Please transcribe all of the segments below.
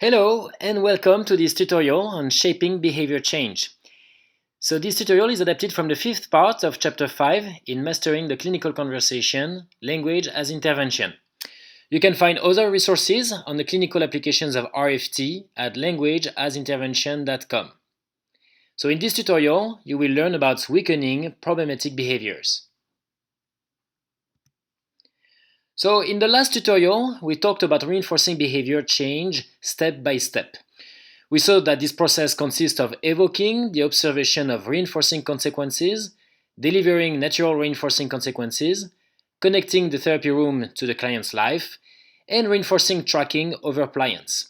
Hello and welcome to this tutorial on shaping behavior change. So this tutorial is adapted from the fifth part of chapter 5 in Mastering the Clinical Conversation, Language as Intervention. You can find other resources on the clinical applications of RFT at languageasintervention.com. So in this tutorial, you will learn about weakening problematic behaviors. So in the last tutorial, we talked about reinforcing behavior change step by step. We saw that this process consists of evoking the observation of reinforcing consequences, delivering natural reinforcing consequences, connecting the therapy room to the client's life, and reinforcing tracking over clients.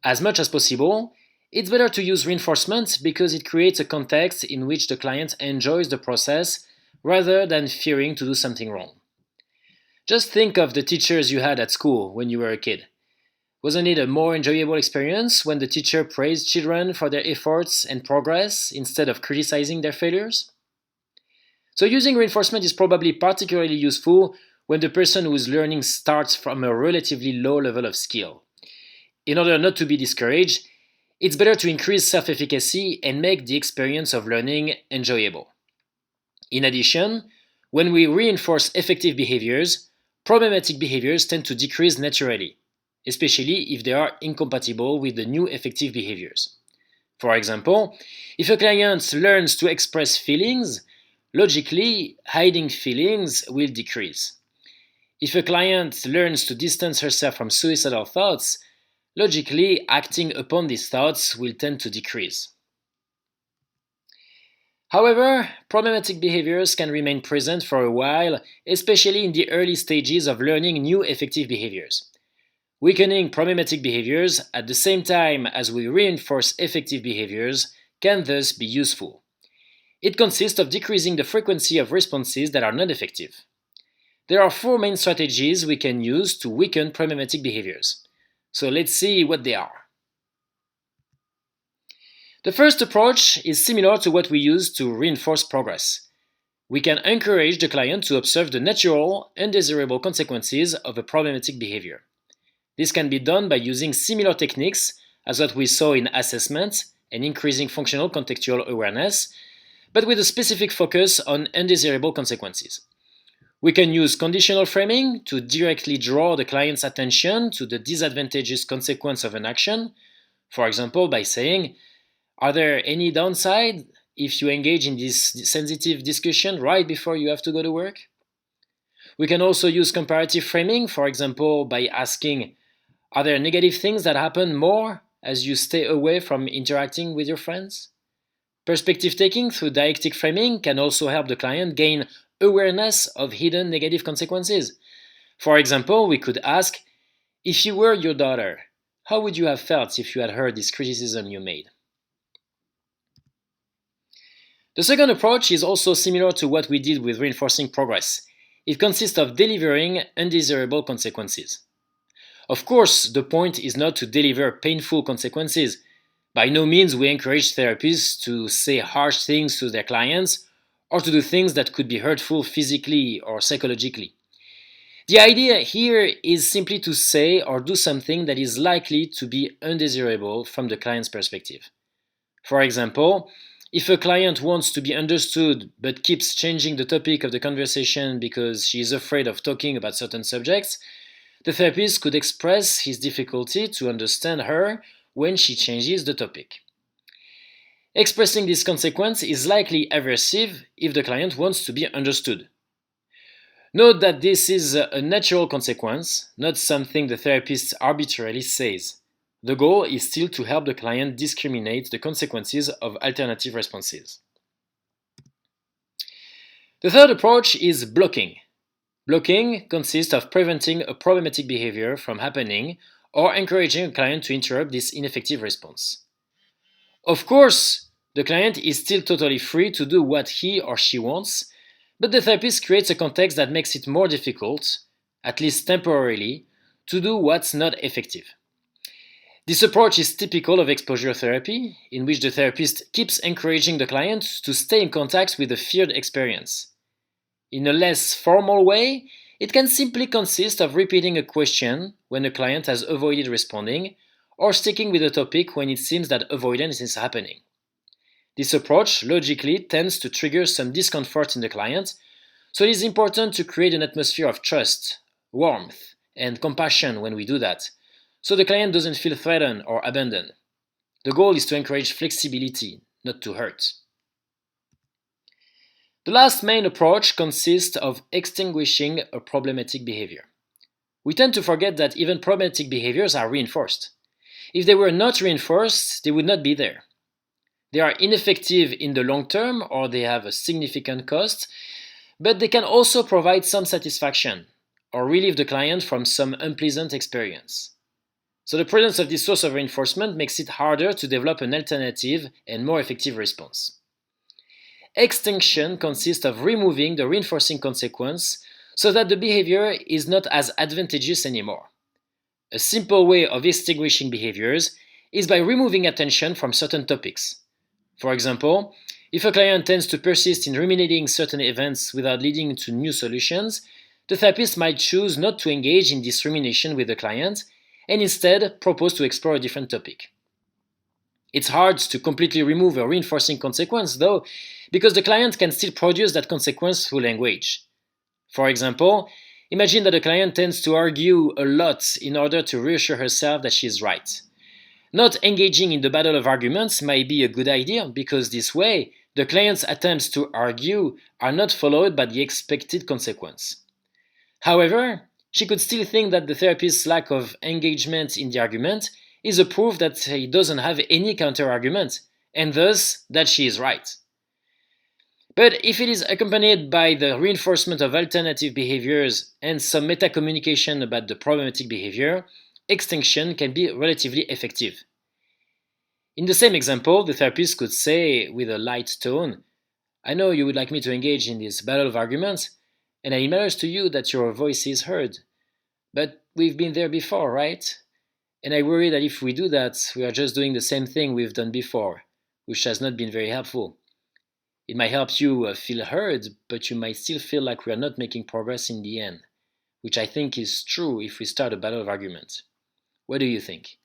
As much as possible, it's better to use reinforcement because it creates a context in which the client enjoys the process rather than fearing to do something wrong. Just think of the teachers you had at school when you were a kid. Wasn't it a more enjoyable experience when the teacher praised children for their efforts and progress instead of criticizing their failures? So using reinforcement is probably particularly useful when the person who is learning starts from a relatively low level of skill. In order not to be discouraged, it's better to increase self-efficacy and make the experience of learning enjoyable. In addition, when we reinforce effective behaviors, problematic behaviors tend to decrease naturally, especially if they are incompatible with the new effective behaviors. For example, if a client learns to express feelings, logically, hiding feelings will decrease. If a client learns to distance herself from suicidal thoughts, logically, acting upon these thoughts will tend to decrease. However, problematic behaviors can remain present for a while, especially in the early stages of learning new effective behaviors. Weakening problematic behaviors at the same time as we reinforce effective behaviors can thus be useful. It consists of decreasing the frequency of responses that are not effective. There are 4 main strategies we can use to weaken problematic behaviors. So let's see what they are. The first approach is similar to what we use to reinforce progress. We can encourage the client to observe the natural, undesirable consequences of a problematic behavior. This can be done by using similar techniques as what we saw in assessment and increasing functional contextual awareness, but with a specific focus on undesirable consequences. We can use conditional framing to directly draw the client's attention to the disadvantageous consequence of an action, for example by saying, "Are there any downside if you engage in this sensitive discussion right before you have to go to work?" We can also use comparative framing, for example by asking, "Are there negative things that happen more as you stay away from interacting with your friends?" Perspective taking through dialectic framing can also help the client gain awareness of hidden negative consequences. For example, we could ask, "If you were your daughter, how would you have felt if you had heard this criticism you made?" The second approach is also similar to what we did with reinforcing progress. It consists of delivering undesirable consequences. Of course, the point is not to deliver painful consequences. By no means we encourage therapists to say harsh things to their clients or to do things that could be hurtful physically or psychologically. The idea here is simply to say or do something that is likely to be undesirable from the client's perspective. For example, if a client wants to be understood but keeps changing the topic of the conversation because she is afraid of talking about certain subjects, the therapist could express his difficulty to understand her when she changes the topic. Expressing this consequence is likely aversive if the client wants to be understood. Note that this is a natural consequence, not something the therapist arbitrarily says. The goal is still to help the client discriminate the consequences of alternative responses. The third approach is blocking. Blocking consists of preventing a problematic behavior from happening or encouraging a client to interrupt this ineffective response. Of course, the client is still totally free to do what he or she wants, but the therapist creates a context that makes it more difficult, at least temporarily, to do what's not effective. This approach is typical of exposure therapy, in which the therapist keeps encouraging the client to stay in contact with the feared experience. In a less formal way, it can simply consist of repeating a question when the client has avoided responding, or sticking with the topic when it seems that avoidance is happening. This approach logically tends to trigger some discomfort in the client, so it is important to create an atmosphere of trust, warmth, and compassion when we do that, so the client doesn't feel threatened or abandoned. The goal is to encourage flexibility, not to hurt. The last main approach consists of extinguishing a problematic behavior. We tend to forget that even problematic behaviors are reinforced. If they were not reinforced, they would not be there. They are ineffective in the long term or they have a significant cost, but they can also provide some satisfaction or relieve the client from some unpleasant experience. So the presence of this source of reinforcement makes it harder to develop an alternative and more effective response. Extinction consists of removing the reinforcing consequence so that the behavior is not as advantageous anymore. A simple way of extinguishing behaviors is by removing attention from certain topics. For example, if a client tends to persist in ruminating certain events without leading to new solutions, the therapist might choose not to engage in this rumination with the client and instead propose to explore a different topic. It's hard to completely remove a reinforcing consequence, though, because the client can still produce that consequence through language. For example, imagine that a client tends to argue a lot in order to reassure herself that she is right. Not engaging in the battle of arguments might be a good idea because this way, the client's attempts to argue are not followed by the expected consequence. However, she could still think that the therapist's lack of engagement in the argument is a proof that he doesn't have any counter-argument, and thus that she is right. But if it is accompanied by the reinforcement of alternative behaviors and some meta-communication about the problematic behavior, extinction can be relatively effective. In the same example, the therapist could say with a light tone, "I know you would like me to engage in this battle of arguments, and it matters to you that your voice is heard. But we've been there before, right? And I worry that if we do that, we are just doing the same thing we've done before, which has not been very helpful. It might help you feel heard, but you might still feel like we are not making progress in the end, which I think is true if we start a battle of arguments. What do you think?"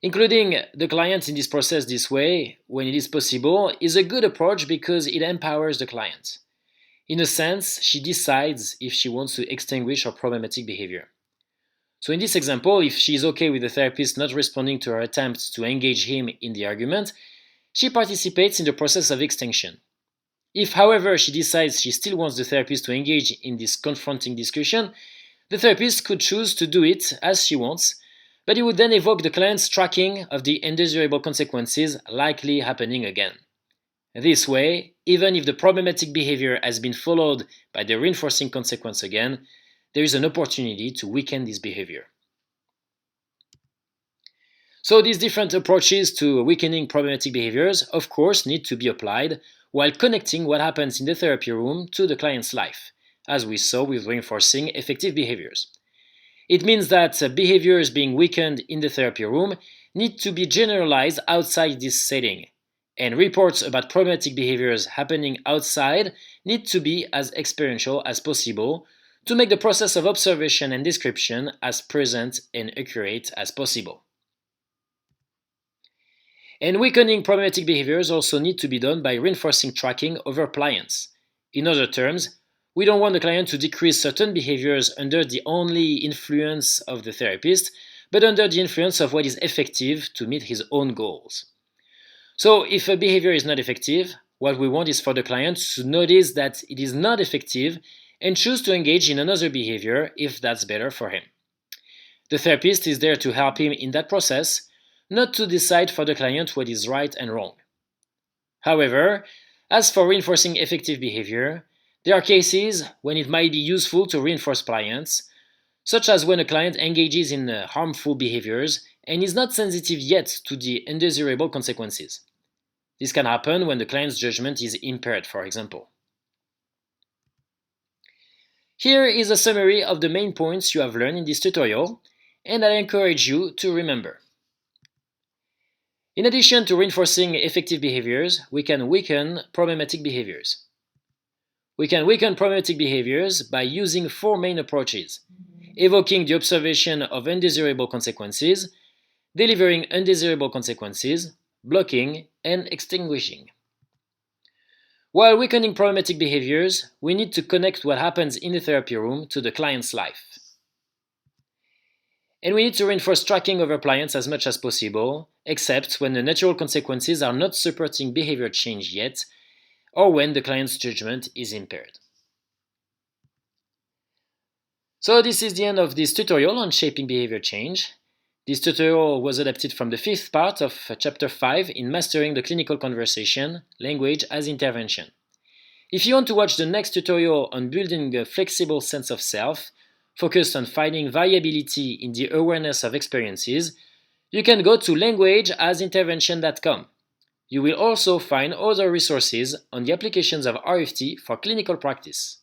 Including the client in this process this way, when it is possible, is a good approach because it empowers the client. In a sense, she decides if she wants to extinguish her problematic behavior. So in this example, if she is okay with the therapist not responding to her attempts to engage him in the argument, she participates in the process of extinction. If, however, she decides she still wants the therapist to engage in this confronting discussion, the therapist could choose to do it as she wants, but it would then evoke the client's tracking of the undesirable consequences likely happening again. This way, even if the problematic behavior has been followed by the reinforcing consequence again, there is an opportunity to weaken this behavior. So these different approaches to weakening problematic behaviors, of course, need to be applied while connecting what happens in the therapy room to the client's life, as we saw with reinforcing effective behaviors. It means that behaviors being weakened in the therapy room need to be generalized outside this setting, and reports about problematic behaviors happening outside need to be as experiential as possible to make the process of observation and description as present and accurate as possible. And weakening problematic behaviors also need to be done by reinforcing tracking over appliance. In other terms, we don't want the client to decrease certain behaviors under the only influence of the therapist, but under the influence of what is effective to meet his own goals. So if a behavior is not effective, what we want is for the client to notice that it is not effective and choose to engage in another behavior if that's better for him. The therapist is there to help him in that process, not to decide for the client what is right and wrong. However, as for reinforcing effective behavior, there are cases when it might be useful to reinforce clients, such as when a client engages in harmful behaviors and is not sensitive yet to the undesirable consequences. This can happen when the client's judgment is impaired, for example. Here is a summary of the main points you have learned in this tutorial, and I encourage you to remember. In addition to reinforcing effective behaviors, we can weaken problematic behaviors. We can weaken problematic behaviors by using four main approaches: evoking the observation of undesirable consequences, delivering undesirable consequences, blocking, and extinguishing. While weakening problematic behaviors, we need to connect what happens in the therapy room to the client's life. And we need to reinforce tracking over clients as much as possible, except when the natural consequences are not supporting behavior change yet, or when the client's judgment is impaired. So this is the end of this tutorial on shaping behavior change. This tutorial was adapted from the 5th part of Chapter 5 in Mastering the Clinical Conversation, Language as Intervention. If you want to watch the next tutorial on building a flexible sense of self, focused on finding variability in the awareness of experiences, you can go to languageasintervention.com. You will also find other resources on the applications of RFT for clinical practice.